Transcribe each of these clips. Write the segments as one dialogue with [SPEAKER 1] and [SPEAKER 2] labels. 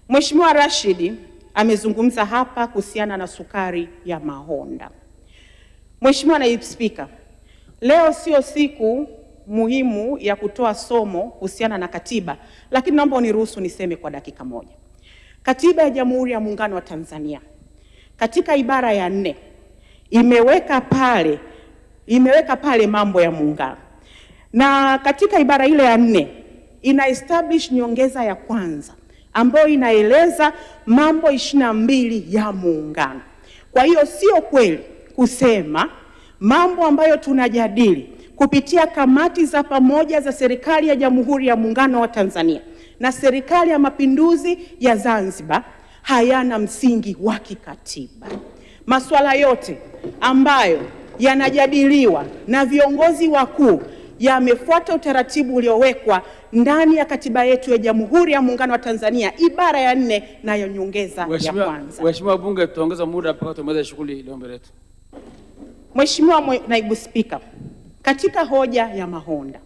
[SPEAKER 1] Mheshimiwa Rashid amezungumza hapa kuhusiana na sukari ya Mahonda. Mheshimiwa Naibu Spika, leo sio siku muhimu ya kutoa somo kuhusiana na katiba, lakini naomba uniruhusu niseme kwa dakika moja. Katiba ya Jamhuri ya Muungano wa Tanzania katika ibara ya 4 imeweka pale mambo ya muungano, na katika ibara ile ya 4 ina establish nyongeza ya kwanza ambayo inaeleza mambo 22 ya muungano. Kwa hiyo sio kweli kusema mambo ambayo tunajadili kupitia kamati za pamoja za serikali ya Jamhuri ya Muungano wa Tanzania na serikali ya Mapinduzi ya Zanzibar hayana msingi wa kikatiba. Masuala yote ambayo yanajadiliwa na viongozi wakuu yamefuata utaratibu uliowekwa ndani ya katiba yetu ya Jamhuri ya Muungano wa Tanzania ibara ya 4 na ya nyongeza ya kwanza.
[SPEAKER 2] Mheshimiwa Bunge, tutaongeza muda mpaka tumalize shughuli ile mbele yetu.
[SPEAKER 1] Mheshimiwa Naibu Spika, katika hoja ya Mahonda,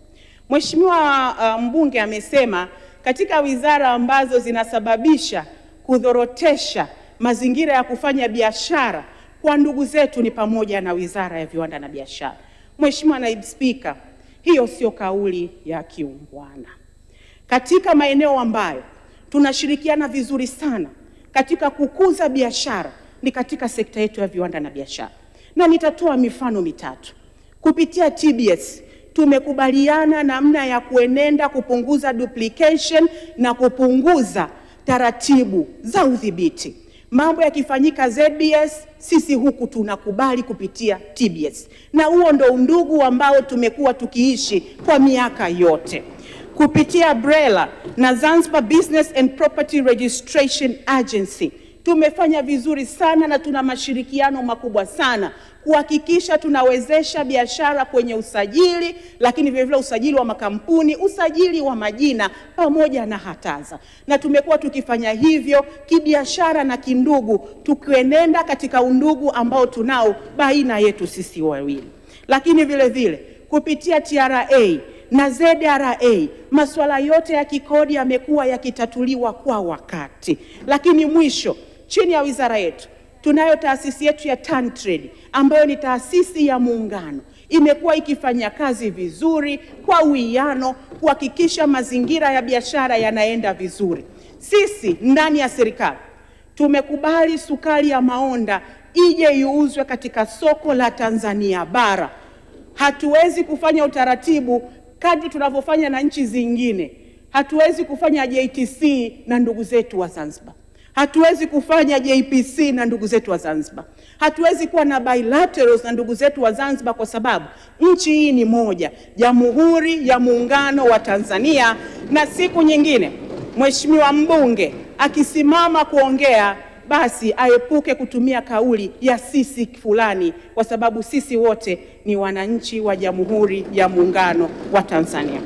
[SPEAKER 1] Mheshimiwa mbunge amesema katika wizara ambazo zinasababisha kudhorotesha mazingira ya kufanya biashara kwa ndugu zetu ni pamoja na Wizara ya Viwanda na Biashara. Mheshimiwa Naibu Spika, hiyo sio kauli ya kiungwana. Katika maeneo ambayo tunashirikiana vizuri sana katika kukuza biashara ni katika sekta yetu ya viwanda na biashara. Na nitatoa mifano mitatu. Kupitia TBS tumekubaliana namna ya kuenenda kupunguza duplication na kupunguza taratibu za udhibiti. Mambo yakifanyika ZBS, sisi huku tunakubali kupitia TBS. Na huo ndo undugu ambao tumekuwa tukiishi kwa miaka yote. Kupitia BRELA na Zanzibar Business and Property Registration Agency tumefanya vizuri sana na tuna mashirikiano makubwa sana kuhakikisha tunawezesha biashara kwenye usajili, lakini vile vile usajili wa makampuni, usajili wa majina pamoja na hataza. Na tumekuwa tukifanya hivyo kibiashara na kindugu, tukienenda katika undugu ambao tunao baina yetu sisi wawili. Lakini vile vile kupitia TRA na ZRA masuala yote ya kikodi yamekuwa yakitatuliwa kwa wakati. Lakini mwisho, chini ya wizara yetu tunayo taasisi yetu ya TanTrade ambayo ni taasisi ya muungano, imekuwa ikifanya kazi vizuri kwa uwiano kuhakikisha mazingira ya biashara yanaenda vizuri. Sisi ndani ya serikali tumekubali sukari ya Mahonda ije iuzwe katika soko la Tanzania bara. Hatuwezi kufanya utaratibu kadri tunavyofanya na nchi zingine. Hatuwezi kufanya JTC na ndugu zetu wa Zanzibar. Hatuwezi kufanya JPC na ndugu zetu wa Zanzibar. Hatuwezi kuwa na bilaterals na ndugu zetu wa Zanzibar kwa sababu nchi hii ni moja, Jamhuri ya Muungano wa Tanzania. Na siku nyingine Mheshimiwa mbunge akisimama kuongea basi aepuke kutumia kauli ya sisi fulani, kwa sababu sisi wote ni wananchi wa Jamhuri ya Muungano wa Tanzania.